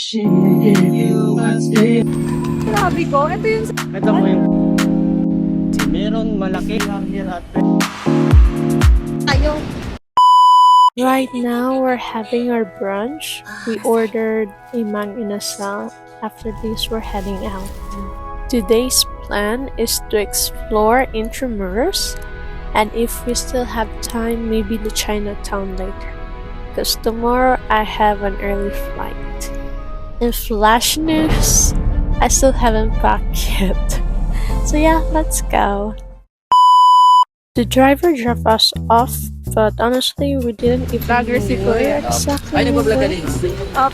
Sabi ko, ito yung Ito mo yung meron malaki at tayo. Right now, we're having our brunch. We ordered a mang inasal. After this, we're heading out. Today's plan is to explore Intramuros, and if we still have time, maybe the Chinatown later. Because tomorrow I have an early flight. In flash news, I still haven't packed yet. So yeah, let's go. The driver dropped us off, but honestly, we didn't even know where exactly we were.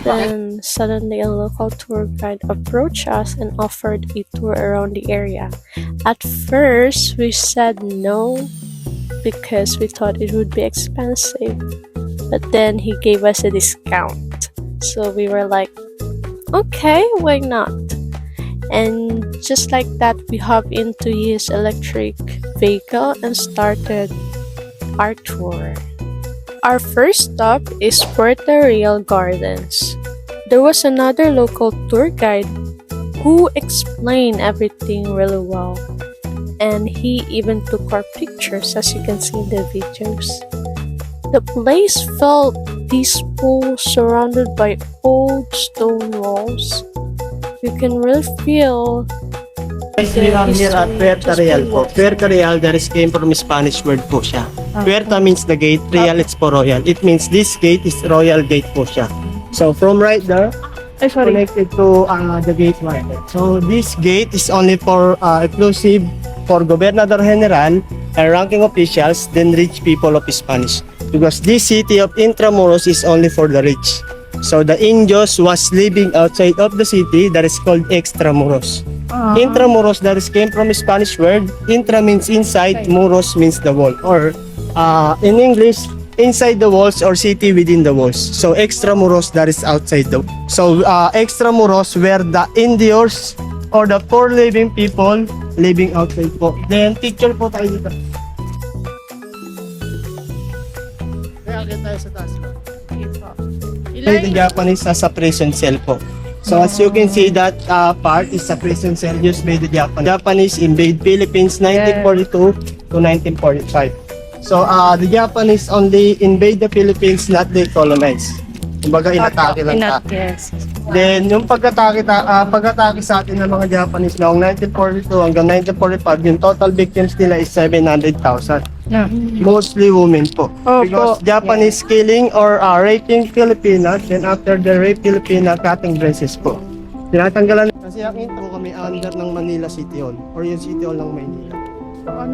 Then suddenly a local tour guide approached us and offered a tour around the area. At first, we said no because we thought it would be expensive, but then he gave us a discount. So we were like, okay, why not? And just like that, we hopped into his electric vehicle and started our tour. Our first stop is Puerto Real Gardens. There was another local tour guide who explained everything really well, and he even took our pictures, as you can see in the videos. The place felt peaceful, surrounded by old stone walls. You can really feel we are here at Puerto Real po. Puerto Real, that is came from Spanish word po siya. Puerta means the gate, Real it's po royal. It means this gate is royal gate po siya. So from right there, connected to the gate right there. So this gate is only for exclusive for Gobernador General and ranking officials, then rich people of Spanish. Because this city of Intramuros is only for the rich. So the Indios was living outside of the city, that is called Extramuros. Intramuros, that is came from Spanish word. Intra means inside, muros means the wall, or in English, inside the walls or city within the walls. So Extramuros, that is outside the. So Extramuros were the Indios or the poor living people living outside po. Then picture po tayo dito. Kaya agad tayo sa taas po. The Japanese as a prison cell po. So as you can see, that part is a prison cell used by the Japanese. Japanese invade Philippines 1942 to 1945. So the Japanese only invade the Philippines, not they colonize. Kumbaga inatake lang ta. Yes. Then yung pagkatake sa atin ng mga Japanese noong 1942 hanggang 1945, yung total victims nila is 700,000. Mostly women po. Because Japanese killing or raping Filipinas, then after the rape Filipina, cutting dresses po. Tinatanggalan. Kasi ang intro kami under ng Manila City Hall or yung City Hall ng Maynila.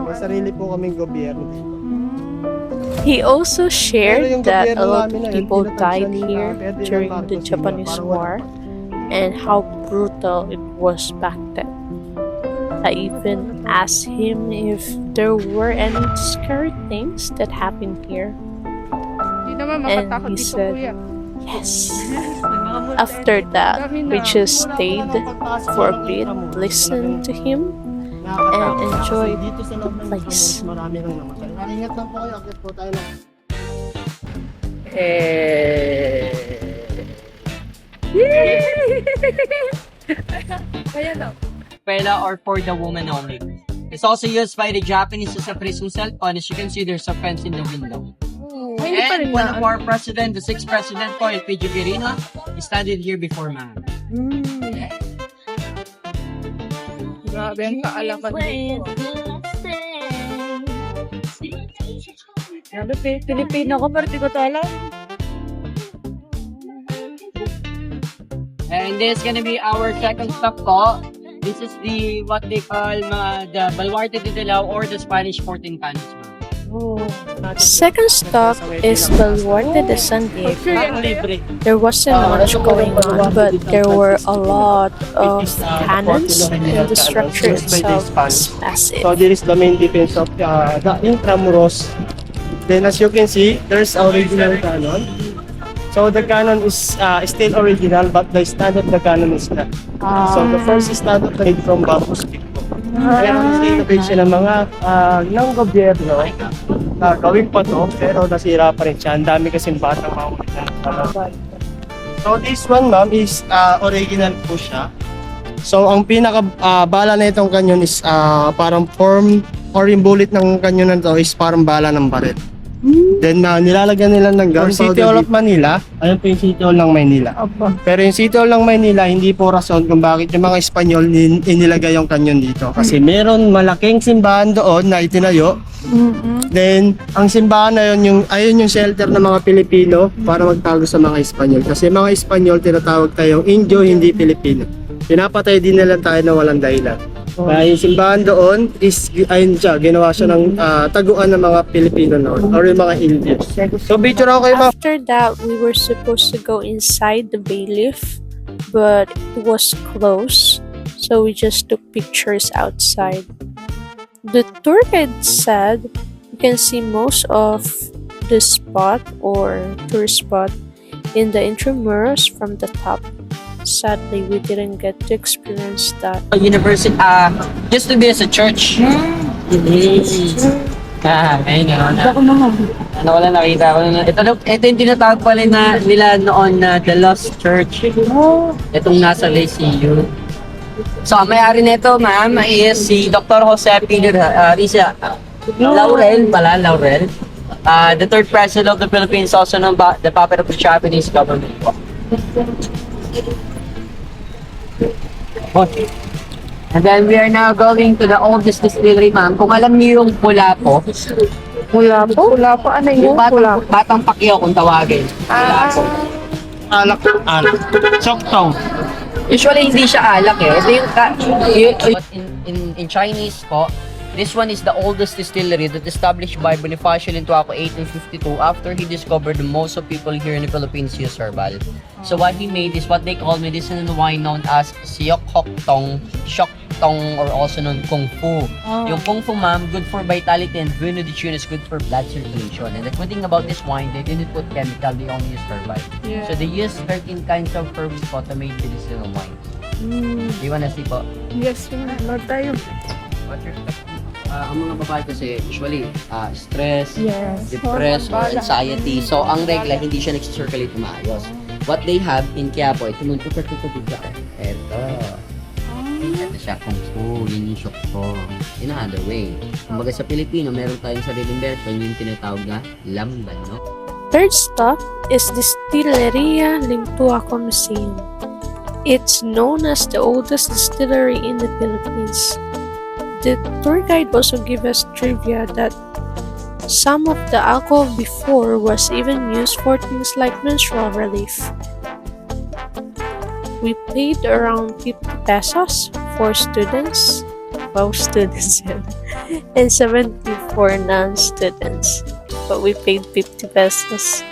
May sarili po kaming gobyerno dito. He also shared that a lot of people died here during the Japanese War and how brutal it was back then. I even asked him if there were any scary things that happened here. And he said, yes. After that, we just stayed for a bit, listened to him, and enjoyed the place. Ingat lang po kayo, akit po tayo lang. Pela or for the woman only. It's also used by the Japanese as a prison cell. As you can see, there's a fence in the window. And one of our president, the sixth president po, Pedro Quirino, he studied here before, ma'am. Grabe ang kaalaman dito. Grabe, Pilipino ko, pero di ko ito alam. And this is gonna be our second stop po. This is the, what they call the Baluarte de Dilao or the Spanish 14 Canyons, ma'am. Second stop is Baluarte de San Diego. There wasn't much going on, but there were a lot of cannons, and the structure itself is massive. So this is the main defense of the Intramuros. Then as you can see, there's original cannon. So the cannon is still original, but the stand of the cannon is not. So the first stand of made from bamboo stick. Kaya ang innovation ng mga ng gobyerno na gawin pa to, pero nasira pa rin siya. Ang dami kasing batang mahuli na So this one ma'am is original po siya. So ang pinaka bala na itong kanyon is parang form or yung bullet ng kanyon na to is parang bala ng baril. Then nilalagyan nila ng gun. City Hall of Manila, ayun po yung City Hall ng Manila. Pero yung City Hall ng Manila, hindi po rason kung bakit yung mga Espanyol inilagay yung kanyon dito. Kasi meron malaking simbahan doon na itinayo. Then, ang simbahan na yun, ayun yung shelter ng mga Pilipino para magtago sa mga Espanyol. Kasi mga Espanyol, tinatawag tayong Indio, hindi Pilipino. Pinapatay din nila tayo na walang dahilan. Kaya yung simbahan doon is, ayun siya, ginawa siya ng taguan ng mga Pilipino noon or yung mga Indians. So, picture ako kayo ma'am. After that, we were supposed to go inside the bailiff, but it was closed, so we just took pictures outside. The tour guide said you can see most of the spot or tourist spot in the intramurals from the top. Sadly, we didn't get to experience that. University, used to be as a church. Ayun nga. Ano ko lang nakita ko na. Ito yung tinatawag pala nila noon na The Lost Church. Itong nasa Lyceum. So, ang may-ari nito, ma'am, is si Dr. Jose P. Rizal. Laurel. The third president of the Philippines, also known the puppet of the Japanese government. Okay. And then we are now going to the oldest distillery, ma'am. Kung alam niyo yung Pulapo. Pulapo? Pulapo? Ano Yung yun? batang pakyaw kung tawagin. Pulapo. Alak. Soktong. Usually hindi siya alak eh. Ito yung in Chinese po, this one is the oldest distillery that established by Bonifacio Lintuaco 1852 after he discovered that most of people here in the Philippines use herbal. So what he made is what they call medicinal wine known as Siok Hok Tong, Shok Tong, or also known Kung Fu. Yung Kung Fu, ma'am, good for vitality, and Bueno de Chun is good for blood circulation. And the good thing about this wine, they didn't put chemical, they only used herbal. Yeah. So they used 13 kinds of herbs po to make medicinal wine. Do you wanna see po? Yes, Lord tayo. What's your step? Ang mga babae kasi usually stress, Yes. depressed, or anxiety. So ang regla, hindi siya nagsisirculate na maayos. What they have in Quiapo, ito nung tutututututu siya. Ito. Ito siya, Kung Fu, yun yung shock ko. In another way. Kumbaga sa Pilipino, meron tayong sariling version, yung tinatawag na lamban, no? Third stop is Distilleria Lintuaco Museum. It's known as the oldest distillery in the Philippines. The tour guide also gave us trivia that some of the alcohol before was even used for things like menstrual relief. We paid around 50 pesos for students, and 70 for non-students. But we paid 50 pesos.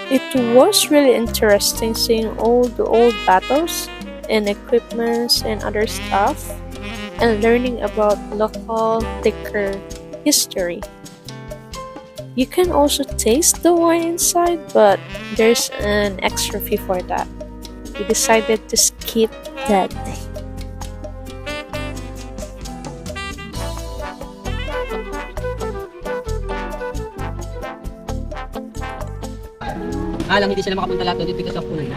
It was really interesting seeing all the old battles and equipments and other stuff, and learning about local liquor history. You can also taste the wine inside, but there's an extra fee for that. We decided to skip that day. Alam, hindi sila makapunta lahat doon because of Puna.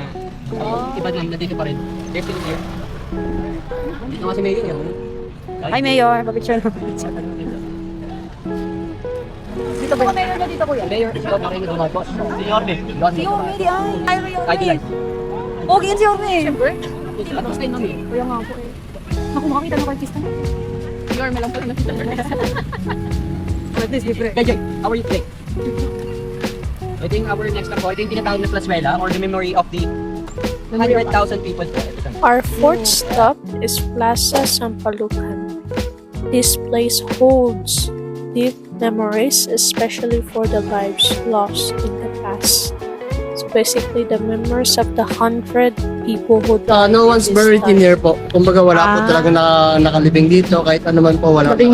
Iba lang, nandito pa rin. They're still here. Dito nga si Mayor yun. Hi, Mayor. Papicture na. Dito ba? Mayor na dito, kuya. Mayor, ikaw pa rin yung po. Si Yorme. Si Yorme, di ay. Ay, Yorme. Kahit ilan. Okay, yun si Yorme. Siyempre. At gusto yun namin. Kuya nga po eh. Naku, makakita na ko artista na. Si Yorme lang po rin nakita. At least, libre. Kaya, how are you today? I think our next stop po, ito yung tinatawag na Plazuela or the memory of the 100,000 people po. Our fourth stop is Plaza Sampalucan. This place holds deep memories, especially for the lives lost in the past. So basically, the memories of the 100 people who died. No one's in this buried in time. here po. Kumbaga wala po talaga nakalibing dito. Kahit ano man po, wala po.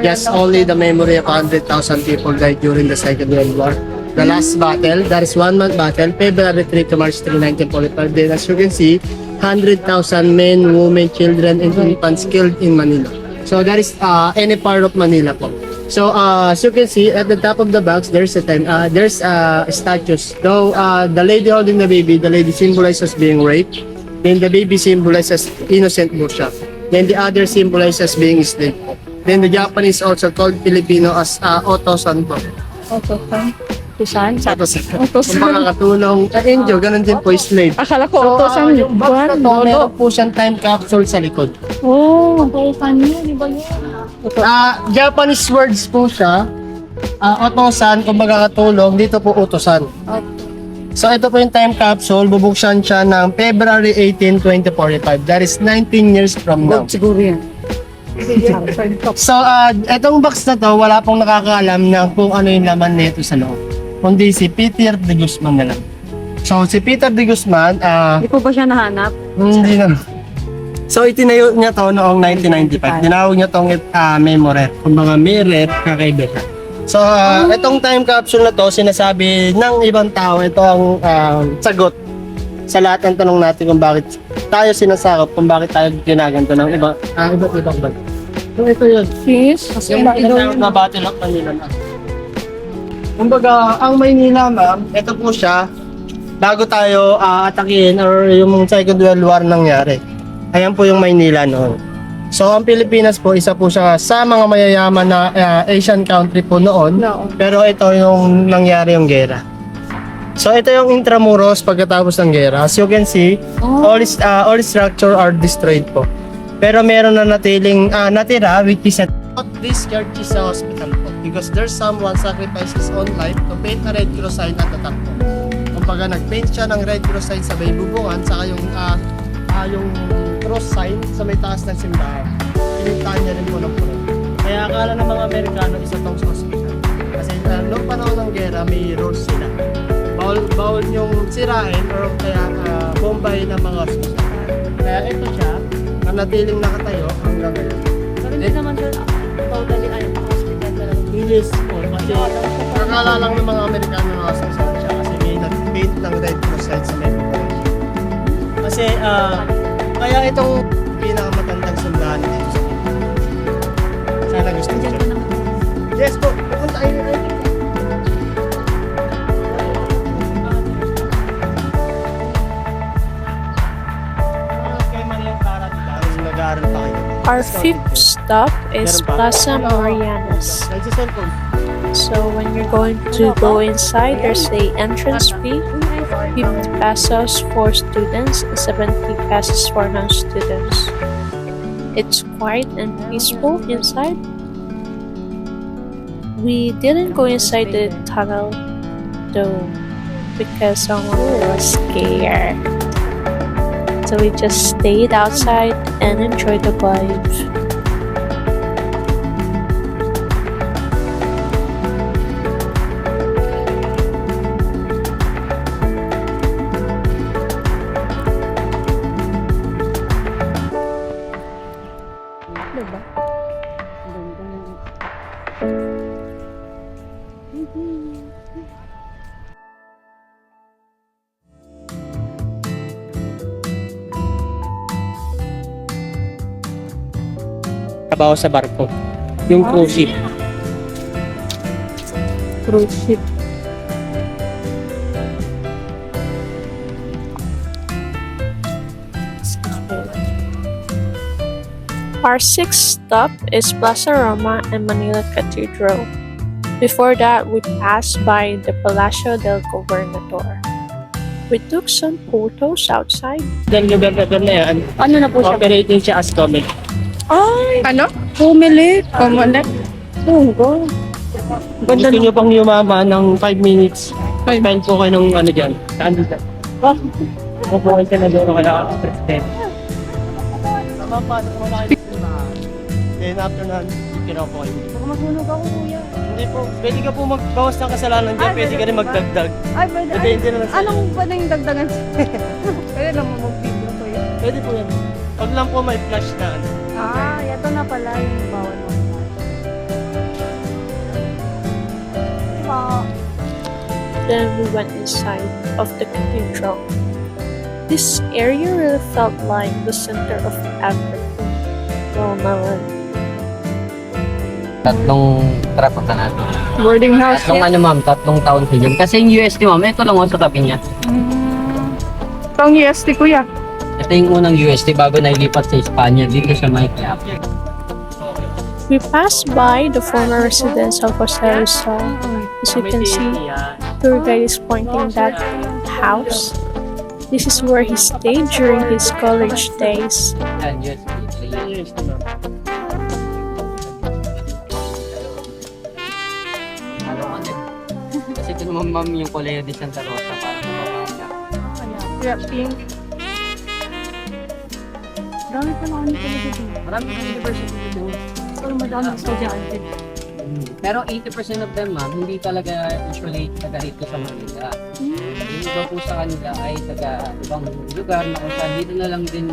Just only the memory of 100,000 people died during the Second World War. The last battle, that is 1 month battle, February 3 to March 3, 1945. Then as you can see, 100,000 men, women, children, and infants killed in Manila. So that is any part of Manila po. So, as you can see, at the top of the box, there's statues. Though, the lady holding the baby, the lady symbolizes being raped. Then the baby symbolizes innocent po siya. Then the other symbolizes being slave. Then the Japanese also called Filipino as otosan po. Otosan. Tusan? Otosan. Otosan. Kung makakatulong. Indio, ganun din po, slave. Akala ko otosan. Yung box na to, meron po siyang time capsule sa likod. Oh, otosan yun. Di ba yun? Japanese words po siya. Otosan, kung makakatulong, dito po utosan. So ito po yung time capsule, bubuksan siya ng February 18, 2045. That is 19 years from now. Siguro yan. So itong box na to, wala pong nakakaalam na kung ano yung laman nito sa loob. Kundi si Peter de Guzman na lang. So si Peter de Guzman, Hindi po ba siya nahanap? hindi na. So itinayo niya to noong 1995. Tinawag niya tong memoret. Kung mga mirror, kakaibigan. So, itong time capsule na to, sinasabi ng ibang tao, ito ang sagot sa lahat ng tanong natin kung bakit tayo sinasakop, kung bakit tayo ginaganto ng iba't ibang bansa. So, ito yun. Yes. Yung bakit na battle of Manila na. Kumbaga, ang Maynila, ma'am, ito po siya, bago tayo atakin or yung Second World War nangyari. Ayan po yung Maynila noon. So, ang Pilipinas po, isa po siya sa mga mayayaman na Asian country po noon. Pero ito yung nangyari yung gera. So, ito yung Intramuros pagkatapos ng gera. As you can see, all structure are destroyed po. Pero meron na natira, which is not this church is a hospital po. Because there's someone sacrifices on life to paint a Red Cross sign at the top po. Kumbaga, nag-paint siya ng Red Cross sign sa may bubungan, saka yung cross sign sa may taas ng simbahan. Pinintahan niya rin po ng puno. Kaya akala ng mga Amerikano isa tong hospital. Kasi noong panahon ng gera, may rules sila. Bawal yung sirain or kaya bombahin ng mga hospital. Kaya ito siya, nanatiling nakatayo hanggang ngayon. Pero hindi naman siya totally ay hospital talaga. Yes po, kasi akala lang ng mga Amerikano na hospital siya kasi may nag-paint ng Red Cross sign sa may bubungan. Kasi kaya itong pinakamatandang sundahan dito sa Pilipinas. Sana gusto nyo. Yes po, pupunta kayo na ito. Okay, maliang para dito. Nag-aaral pa kayo. Our fifth stop is Plaza Marianas. Nagsiselfone. So when you're going to go inside, there's a entrance fee, 50 pesos for students and 70 pesos for non-students. It's quiet and peaceful inside. We didn't go inside the tunnel though because someone was scared. So we just stayed outside and enjoyed the vibe. Trabaho sa barko. Yung cruise ship. Cruise ship. Our sixth stop is Plaza Roma and Manila Cathedral. Before that, we passed by the Palacio del Gobernador. We took some photos outside. Then lugar-lugar na yan, Ano na po siya? operating siya as comic. Ay! Ano? Pumili. Kumalat. Oh, go. Gusto nyo pang yumaman ng 5 minutes, spend po kayo ng ano dyan. Saan dito? Pupukin ka na doon kaya president. Tama pa, wala kayo then after na, kinaw po kayo. Baka masunog ako, kuya. Hindi po, pwede ka po magbawas ng kasalanan dyan, pwede ka rin magdagdag. Ay, pwede. Depende na lang sa'yo. Anong pwedeng dagdagan? Pwede naman mag-video ko yun. Pwede po yan. Pag lang po may flash na ano. Ah, ito na pala yung bawal mo. Then we went inside of the cathedral. This area really felt like the center of everything. Well, naman. tatlong traffic na natin. Boarding house. Tatlong taon sa dyan. Kasi yung UST ma'am, ito lang sa tabi niya. Ito ang UST kuya. Ito yung unang UST bago nailipat sa Espanya dito sa May Club. We passed by the former residence of Jose Rizal. As you can see, tour guide is pointing that house. This is where he stayed during his college days. Yan, UST. Kasi ito naman ma'am yung Colegio de Santa Rosa para sa pamilya. Kuya, pink. Dami pa na dito. Marami ng university dito. Pero madami estudyante. Pero 80% of them ma'am, hindi talaga usually taga rito sa Manila. Yung iba po sa kanila ay taga ibang lugar na kung saan dito na lang din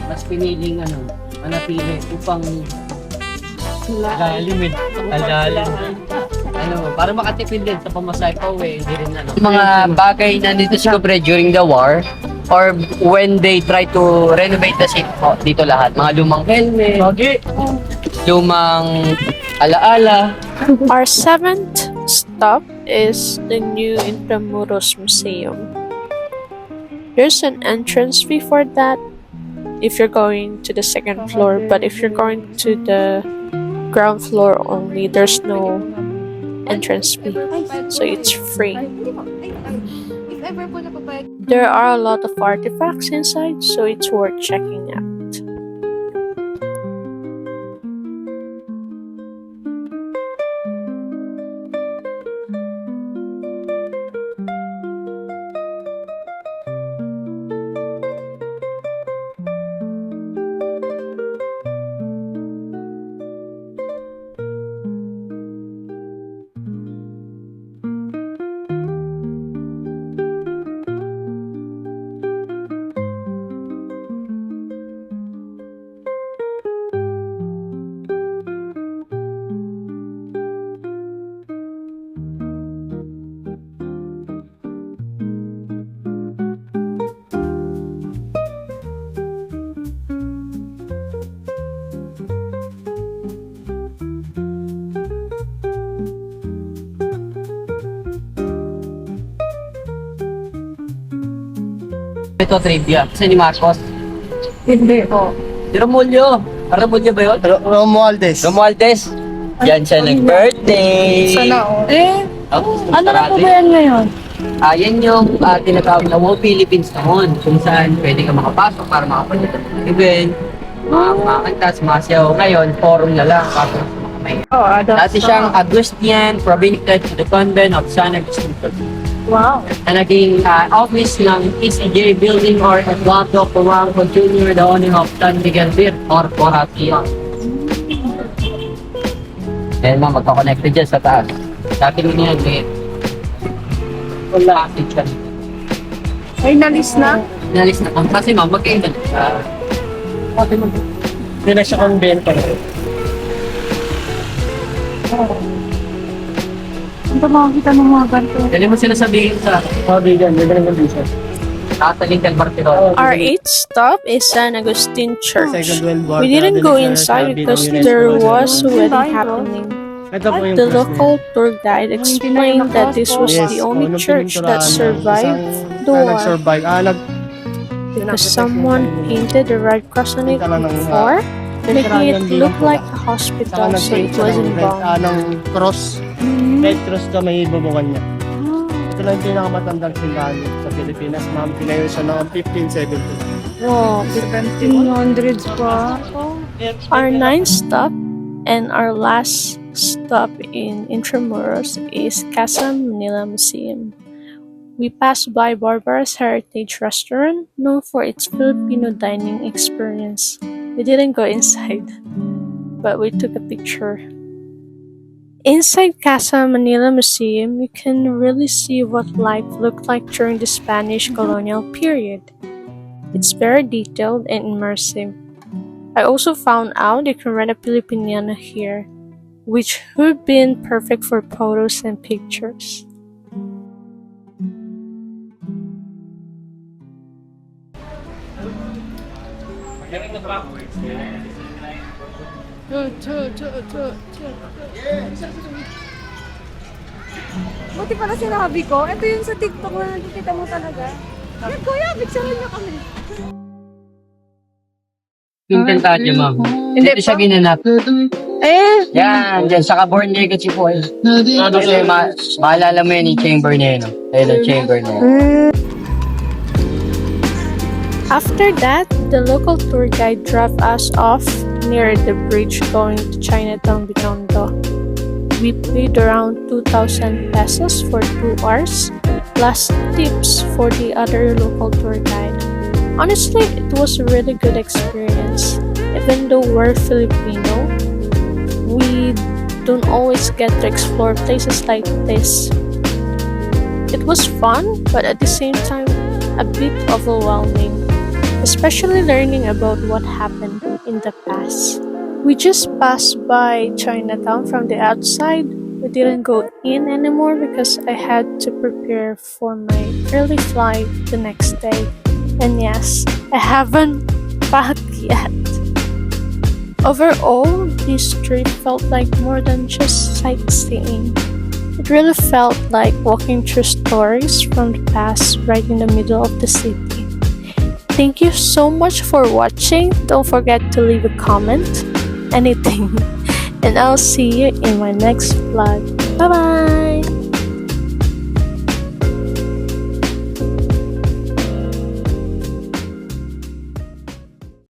mas piniling manatili upang alalim. Para makatipid din sa pamasahe pa uwi, hindi rin mga bagay na dito discover during the war or when they try to renovate the city po, dito lahat. Mga lumang helmet, lumang alaala. Our seventh stop is the new Intramuros Museum. There's an entrance fee for that if you're going to the second floor, but if you're going to the ground floor only, there's no entrance fee, so it's free. There are a lot of artifacts inside, so it's worth checking out. Ito trivia, kasi ni Marcos. Hindi po. Si Romulyo. Romulyo ba yun? Romualdez. Romualdez. Yan siya nag-birthday. Sana all. Ano na po ba yan ngayon? Yan yung tinatawag na Wow Philippines noon. Kung saan pwede ka makapasok para makapanood ng event, makakanta, sumasayaw. Ngayon, forum na lang para sa mga may. Dati siyang Augustinian, provincial to the convent of San Agustin. Wow. Na naging office ng ECJ Building or Eduardo Polanco Jr. the owner of San Miguel Beer Corporation. Ayan ma'am, magka-connected dyan sa taas. Dati mo niya nag-gate. Wala kasi dyan. Ay, nalis na? Inalis na kung kasi ma'am, magkaiba na siya. Hindi na siya convento. Ano makakita ng mga ganito? Dali mo sila sabihin sa Bigyan ng condition. Tataling del Barcelona. Our eighth stop is San Agustin Church. Second World War. We didn't go inside because there was a wedding happening. Ito po yung The local tour guide explained that this was the only church that survived the war Nag-survive. because someone painted the Red Cross on it before, making it look like a hospital, so it wasn't bombed. Ng cross. Red cross ka may ibubukan niya. Ito lang yung pinakamatandang simbahan sa Pilipinas, ma'am. Pinayo siya noong 1570. Wow, 1700s pa. Our ninth stop and our last stop in Intramuros is Casa Manila Museum. We passed by Barbara's Heritage Restaurant, known for its Filipino dining experience. We didn't go inside, but we took a picture. Inside Casa Manila Museum, you can really see what life looked like during the Spanish colonial period. It's very detailed and immersive. I also found out you can rent a Filipiniana here, which would been perfect for photos and pictures. Buti pala sinabi ko. Ito yung sa TikTok na nakikita mo talaga. Yan, kuya, picturean niyo kami. Yung kantadya, ma'am. Dito siya ginanap. Yan, dyan, sa Kaborn Legacy po. Kasi maalala mo yun yung chamber niya yun. Ayun ang chamber niya. After that, the local tour guide dropped us off near the bridge going to Chinatown, Binondo. We paid around 2,000 pesos for 2 hours, plus tips for the other local tour guide. Honestly, it was a really good experience. Even though we're Filipino, we don't always get to explore places like this. It was fun, but at the same time, a bit overwhelming, especially learning about what happened in the past. We just passed by Chinatown from the outside. We didn't go in anymore because I had to prepare for my early flight the next day. And yes, I haven't packed yet. Overall, this trip felt like more than just sightseeing. It really felt like walking through stories from the past right in the middle of the city. Thank you so much for watching. Don't forget to leave a comment, anything, and I'll see you in my next vlog. Bye bye!